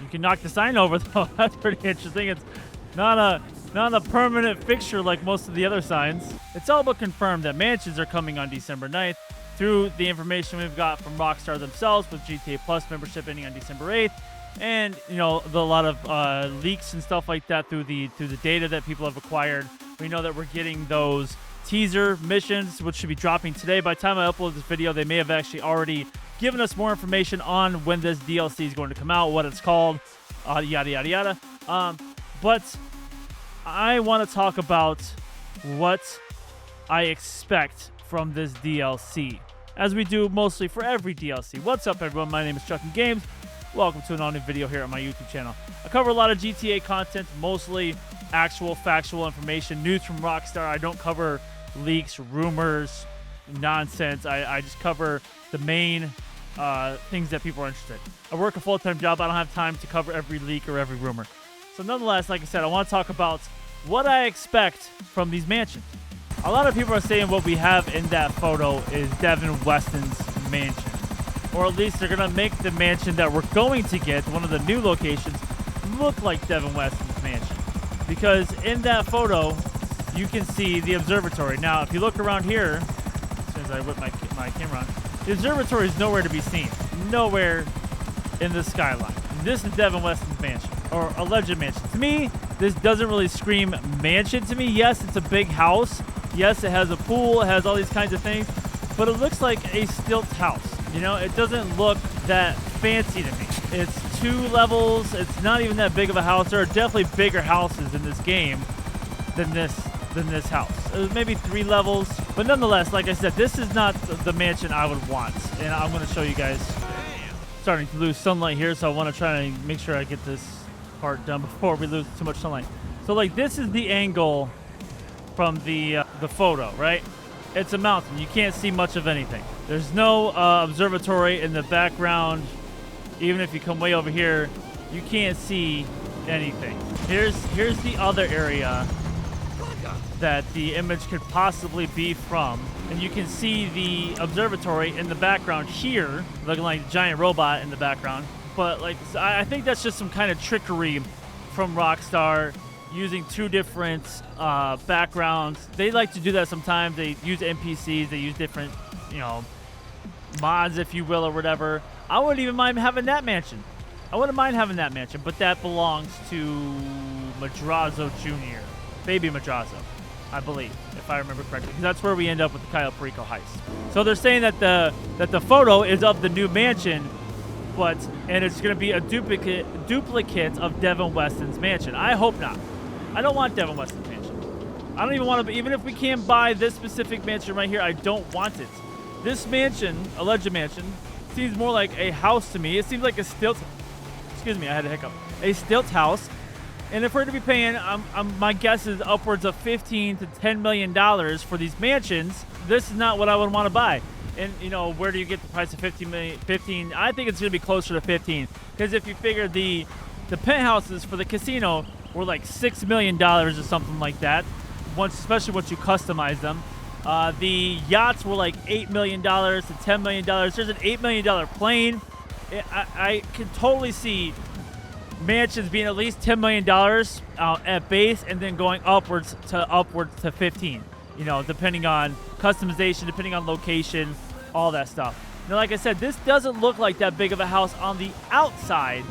You can knock the sign over though. That's pretty interesting. It's not a permanent fixture like most of the other signs. It's all but confirmed that mansions are coming on December 9th through the information we've got from Rockstar themselves with GTA Plus membership ending on December 8th. And, you know, a lot of leaks and stuff like that through the data that people have acquired. We know that we're getting those teaser missions, which should be dropping today. By the time I upload this video, they may have actually already given us more information on when this DLC is going to come out, what it's called, yada, yada, yada. But I want to talk about what I expect from this DLC, as we do mostly for every DLC. What's up, everyone? My name is Chuck Games. Welcome to an all-new video here on my YouTube channel. I cover a lot of GTA content, mostly actual factual information, news from Rockstar. I don't cover leaks, rumors, nonsense. I just cover the main things that people are interested in. I work a full-time job. I don't have time to cover every leak or every rumor. So nonetheless, like I said, I want to talk about what I expect from these mansions. A lot of people are saying what we have in that photo is Devin Weston's mansion. Or at least they're going to make the mansion that we're going to get, one of the new locations, look like Devin Weston's mansion. Because in that photo, you can see the observatory. Now, if you look around here, as soon as I whip my camera on, the observatory is nowhere to be seen. Nowhere in the skyline. This is Devin Weston's mansion, or alleged mansion. To me, this doesn't really scream mansion to me. Yes, it's a big house. Yes, it has a pool. It has all these kinds of things. But it looks like a stilt house. You know, it doesn't look that fancy to me. It's 2 levels. It's not even that big of a house. There are definitely bigger houses in this game than this house. Maybe 3 levels. But nonetheless, like I said, this is not the mansion I would want. And I'm going to show you guys. Starting to lose sunlight here, so I want to try and make sure I get this part done before we lose too much sunlight. So, like, this is the angle from the photo, right? It's a mountain. You can't see much of anything. There's no observatory in the background. Even if you come way over here, you can't see anything. Here's the other area that the image could possibly be from. And you can see the observatory in the background here, looking like a giant robot in the background. But like, I think that's just some kind of trickery from Rockstar, using 2 different backgrounds. They like to do that sometimes. They use NPCs. They use different, you know, mods, if you will, or whatever. I wouldn't even mind having that mansion. I wouldn't mind having that mansion, but that belongs to Madrazo Jr., Baby Madrazo, I believe, if I remember correctly, because that's where we end up with the Cayo Perico heist. So they're saying that the photo is of the new mansion, and it's going to be a duplicate of Devin Weston's mansion. I hope not. I don't want Devin Weston's mansion. I don't even want to. Even if we can't buy this specific mansion right here, I don't want it. This mansion, alleged mansion, seems more like a house to me. It seems like a stilt. Excuse me, I had a hiccup. A stilt house. And if we're to be paying, my guess is upwards of $15 to $10 million for these mansions, this is not what I would want to buy. And, you know, where do you get the price of 15? I think it's going to be closer to 15. Because if you figure the penthouses for the casino were like $6 million or something like that, especially once you customize them. The yachts were like $8 million to $10 million. There's an $8 million plane. I can totally see mansions being at least $10 million at base, and then going upwards to 15. You know, depending on customization, depending on location, all that stuff. Now, like I said, this doesn't look like that big of a house on the outside,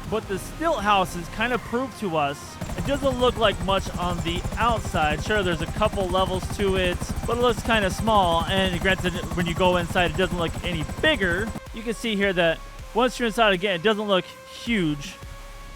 but the stilt houses kind of prove to us it doesn't look like much on the outside. Sure, there's a couple levels to it, but it looks kind of small. And granted, when you go inside, it doesn't look any bigger. You can see here that once you're inside again, it doesn't look huge,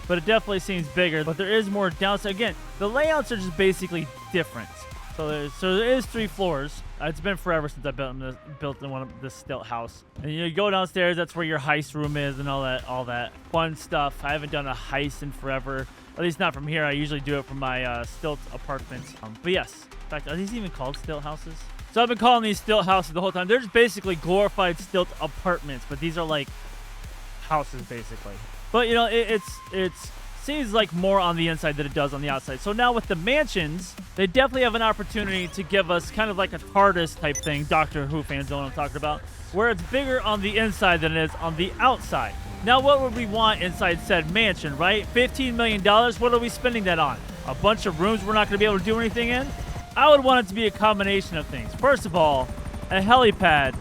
but it definitely seems bigger. But there is more downside. Again, the layouts are just basically different. So there is 3 floors. It's been forever since I built in one of this stilt house. And you go downstairs. That's where your heist room is and all that fun stuff. I haven't done a heist in forever. At least not from here. I usually do it from my stilt apartment. But yes, in fact, are these even called stilt houses? So I've been calling these stilt houses the whole time. They're just basically glorified stilt apartments, but these are like houses basically. But you know, it's seems like more on the inside than it does on the outside. So now with the mansions, they definitely have an opportunity to give us kind of like a TARDIS type thing. Doctor Who fans know what I'm talking about. Where it's bigger on the inside than it is on the outside. Now, what would we want inside said mansion, right? $15 million, what are we spending that on? A bunch of rooms we're not going to be able to do anything in? I would want it to be a combination of things. First of all, a helipad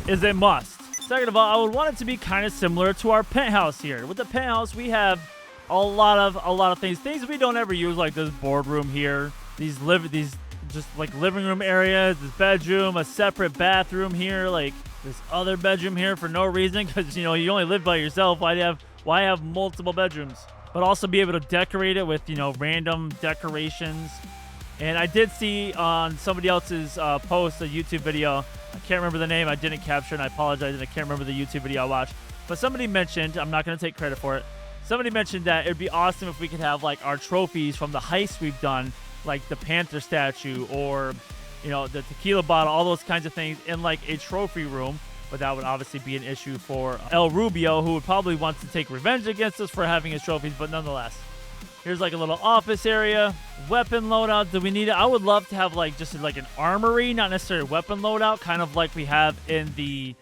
is a must. Second of all, I would want it to be kind of similar to our penthouse here. With the penthouse, we have a lot of things we don't ever use, like this boardroom here, these just like living room areas, this bedroom, a separate bathroom here, like this other bedroom here for no reason, because you only live by yourself. Why have multiple bedrooms? But also be able to decorate it with random decorations. And I did see on somebody else's post, a YouTube video, I can't remember the name, I didn't capture it, and I apologize, and I can't remember the YouTube video I watched, but somebody mentioned, I'm not going to take credit for it, somebody mentioned that it'd be awesome if we could have like our trophies from the heists we've done, like the Panther statue or the tequila bottle, all those kinds of things in like a trophy room. But that would obviously be an issue for El Rubio, who would probably want to take revenge against us for having his trophies, but nonetheless. Here's like a little office area, weapon loadout. Do we need it? I would love to have like just like an armory, not necessarily a weapon loadout, kind of like we have in the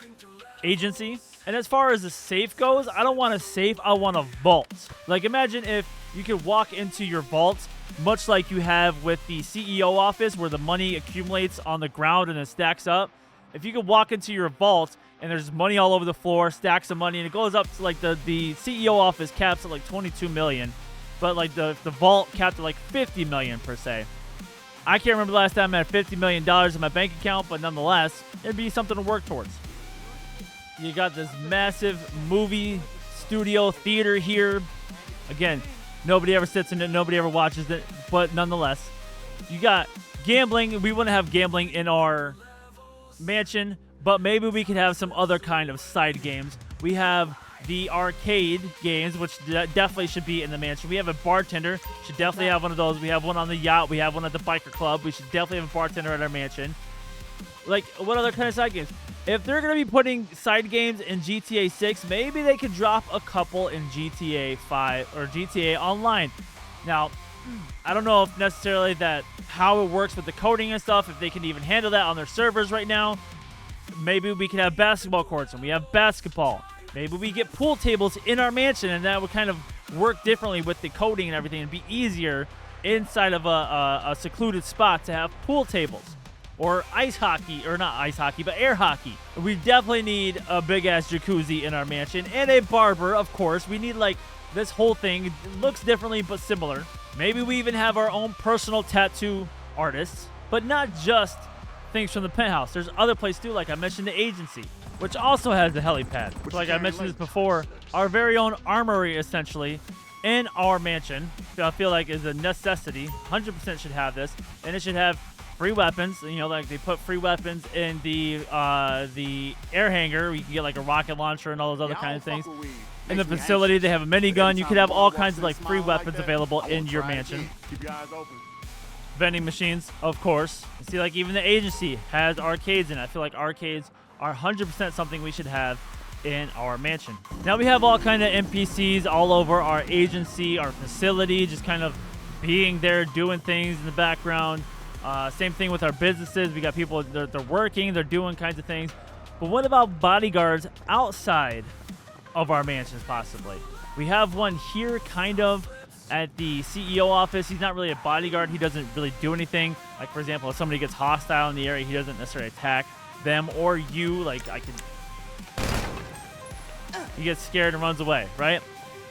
agency. And as far as the safe goes, I don't want a safe, I want a vault. Like imagine if you could walk into your vault, much like you have with the CEO office where the money accumulates on the ground and then stacks up. If you could walk into your vault and there's money all over the floor, stacks of money, and it goes up to like the CEO office caps at like 22 million, but like the vault capped at like 50 million per se. I can't remember the last time I had $50 million in my bank account, but nonetheless, it'd be something to work towards. You got this massive movie studio theater here. Again, nobody ever sits in it, nobody ever watches it, but nonetheless, you got gambling. We wouldn't have gambling in our mansion, but maybe we could have some other kind of side games. We have the arcade games, which definitely should be in the mansion. We have a bartender, should definitely have one of those. We have one on the yacht. We have one at the biker club. We should definitely have a bartender at our mansion. Like, what other kind of side games? If they're going to be putting side games in GTA 6, maybe they could drop a couple in GTA 5 or GTA Online. Now, I don't know if necessarily that how it works with the coding and stuff, if they can even handle that on their servers right now. Maybe we could have basketball courts and we have basketball. Maybe we get pool tables in our mansion, and that would kind of work differently with the coding and everything and be easier inside of a secluded spot to have pool tables. Or ice hockey, or not ice hockey, but air hockey. We definitely need a big-ass jacuzzi in our mansion, and a barber, of course. We need, like, this whole thing. It looks differently, but similar. Maybe we even have our own personal tattoo artists, but not just things from the penthouse. There's other places, too, like I mentioned the agency, which also has a helipad. Like I mentioned this before, our very own armory, essentially, in our mansion, I feel like is a necessity. 100% should have this, and it should have free weapons. Like they put free weapons in the air hangar. You can get like a rocket launcher and all those other kind of things. In the facility, they have a minigun. You could have all kinds of like free weapons available in your mansion. Keep your eyes open. Vending machines, of course. You see, like even the agency has arcades in it. I feel like arcades are 100% something we should have in our mansion. Now we have all kind of NPCs all over our agency, our facility, just kind of being there, doing things in the background. Same thing with our businesses. We got people, they're working, they're doing kinds of things. But what about bodyguards outside of our mansions, possibly? We have one here, kind of, at the CEO office. He's not really a bodyguard. He doesn't really do anything. Like, for example, if somebody gets hostile in the area, he doesn't necessarily attack them or you. Like, he gets scared and runs away, right?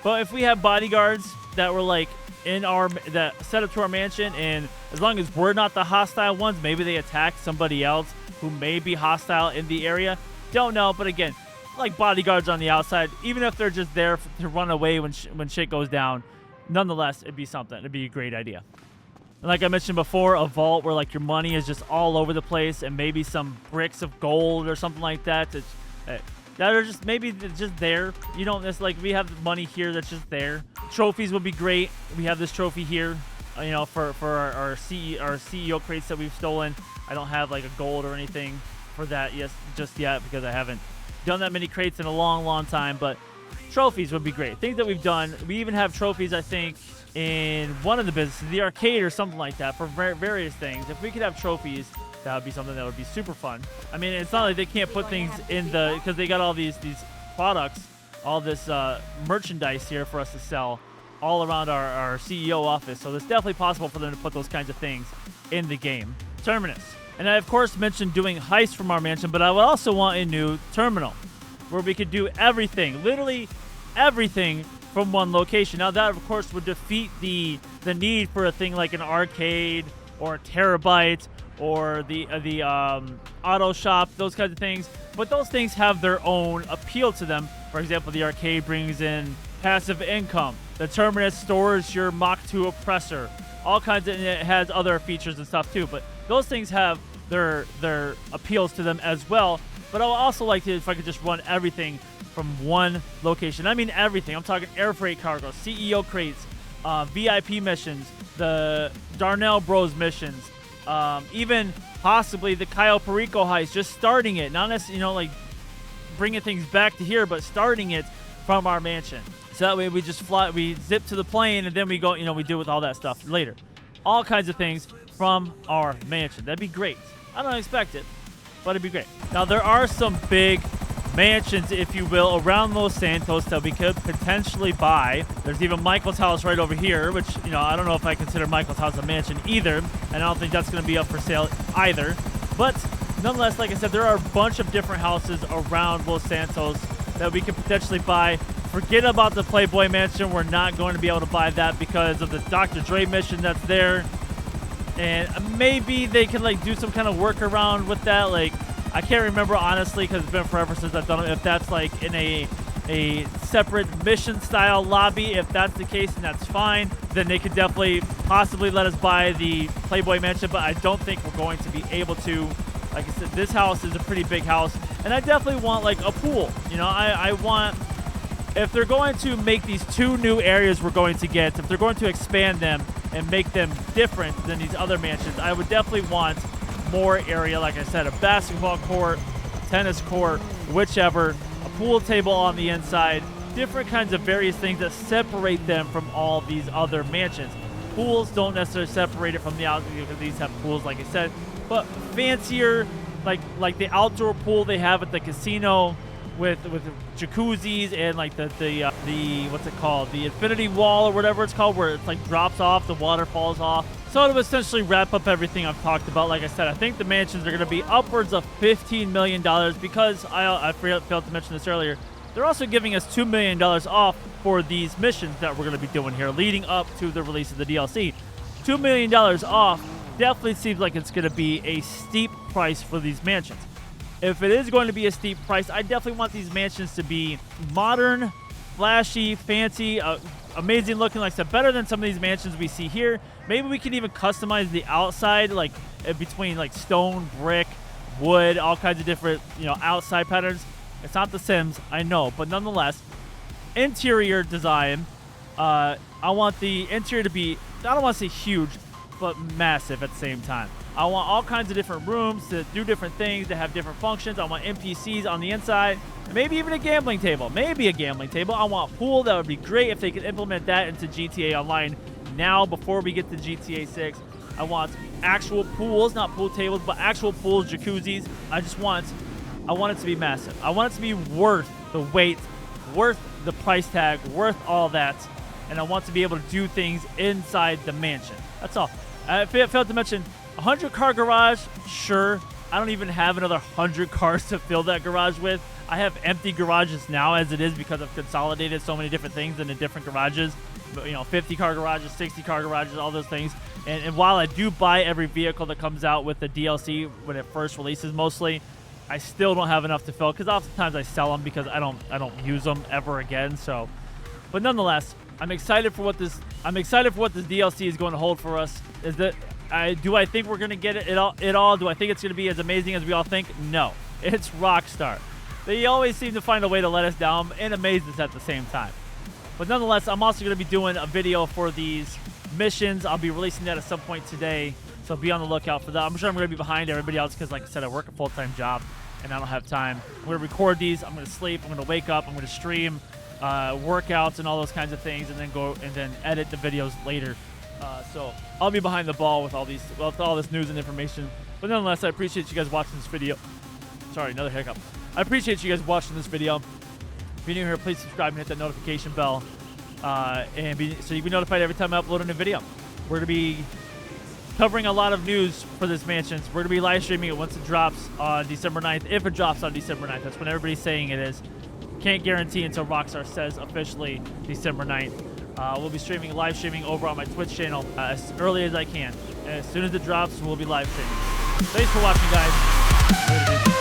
But if we have bodyguards that were, like, that set up to our mansion, and as long as we're not the hostile ones, maybe they attack somebody else who may be hostile in the area. Don't know, but again, like bodyguards on the outside, even if they're just there to run away when shit goes down, nonetheless, it'd be something. It'd be a great idea. And like I mentioned before, a vault where like your money is just all over the place, and maybe some bricks of gold or something like that. That are just maybe just there. You don't necessarily, like, we have money here that's just there. Trophies would be great. We have this trophy here, for our CEO crates that we've stolen. I don't have like a gold or anything for that just yet because I haven't done that many crates in a long time. But trophies would be great. Things that we've done. We even have trophies, I think, in one of the businesses, the arcade or something like that, for various things. If we could have trophies, that would be something that would be super fun. I mean, it's not like they can't put things in because they got all these products merchandise here for us to sell all around our CEO office. So it's definitely possible for them to put those kinds of things in the game. Terminus. And I, of course, mentioned doing heists from our mansion, but I would also want a new terminal where we could do everything, literally everything from one location. Now, that, of course, would defeat the need for a thing like an arcade or a terabyte or the auto shop, those kinds of things. But those things have their own appeal to them. For example, the arcade brings in passive income. The Terminus stores your Mach 2 oppressor. All kinds of, and it has other features and stuff too. But those things have their appeals to them as well. But I would also like to, if I could just run everything from one location. I mean everything. I'm talking air freight cargo, CEO crates, VIP missions, the Darnell Bros missions, even possibly the Cayo Perico heist. Just starting it, not necessarily, like bringing things back to here, but starting it from our mansion. So that way we just fly, we zip to the plane, and then we go, we deal with all that stuff later. All kinds of things from our mansion. That'd be great. I don't expect it, but it'd be great. Now, there are some big mansions, if you will, around Los Santos that we could potentially buy. There's even Michael's house right over here, which, I don't know if I consider Michael's house a mansion either, and I don't think that's going to be up for sale either. But nonetheless, like I said, there are a bunch of different houses around Los Santos that we could potentially buy. Forget about the Playboy Mansion. We're not going to be able to buy that because of the Dr. Dre mission that's there. And maybe they can do some kind of workaround with that. I can't remember honestly because it's been forever since I've done it. If that's in a separate mission style lobby, if that's the case, then that's fine. Then they could definitely possibly let us buy the Playboy Mansion, but I don't think we're going to be able to. Like I said, this house is a pretty big house, and I definitely want a pool. I want, if they're going to make these 2 new areas we're going to get, if they're going to expand them and make them different than these other mansions, I would definitely want more area. Like I said, a basketball court, a tennis court, whichever, a pool table on the inside, different kinds of various things that separate them from all these other mansions. Pools don't necessarily separate it from the outside because these have pools, like I said, but fancier, like the outdoor pool they have at the casino with jacuzzis and the what's it called, the infinity wall or whatever it's called, where it drops off, the water falls off. So to essentially wrap up everything I've talked about, like I said, I think the mansions are going to be upwards of $15 million because I failed to mention this earlier. They're also giving us $2 million off for these missions that we're going to be doing here leading up to the release of the DLC. $2 million off definitely seems like it's going to be a steep price for these mansions. If it is going to be a steep price, I definitely want these mansions to be modern, flashy, fancy, amazing looking, like I said, better than some of these mansions we see here. Maybe we can even customize the outside, between stone, brick, wood, all kinds of different, outside patterns. It's not The Sims, I know, but nonetheless, interior design, I want the interior to be, I don't want to say huge, but massive at the same time. I want all kinds of different rooms to do different things, to have different functions. I want NPCs on the inside, and maybe even a gambling table. Maybe a gambling table. I want a pool. That would be great if they could implement that into GTA Online now before we get to GTA 6. I want actual pools, not pool tables, but actual pools, jacuzzis. I want it to be massive. I want it to be worth the wait, worth the price tag, worth all that, and I want to be able to do things inside the mansion. That's all. I failed to mention 100-car garage, sure. I don't even have another 100 cars to fill that garage with. I have empty garages now as it is because I've consolidated so many different things into different garages. 50-car garages, 60-car garages, all those things. And while I do buy every vehicle that comes out with the DLC when it first releases mostly, I still don't have enough to fill because oftentimes I sell them because I don't use them ever again. So, but nonetheless, I'm excited for what this DLC is going to hold for us. Do I think we're going to get it all? Do I think it's going to be as amazing as we all think? No. It's Rockstar. They always seem to find a way to let us down and amaze us at the same time. But nonetheless, I'm also going to be doing a video for these missions. I'll be releasing that at some point today, so be on the lookout for that. I'm sure I'm going to be behind everybody else because, like I said, I work a full-time job and I don't have time. I'm going to record these. I'm going to sleep. I'm going to wake up. I'm going to stream workouts and all those kinds of things, and then edit the videos later. So I'll be behind the ball with all this news and information. But nonetheless, I appreciate you guys watching this video. Sorry, another hiccup. I appreciate you guys watching this video. If you're new here, please subscribe and hit that notification bell, so you can be notified every time I upload a new video. We're going to be covering a lot of news for this Mansions. We're going to be live streaming it once it drops on December 9th. If it drops on December 9th, that's when everybody's saying it is. Can't guarantee until Rockstar says officially December 9th. We'll be live streaming over on my Twitch channel as early as I can. And as soon as it drops, we'll be live streaming. Thanks for watching, guys. Later, dude.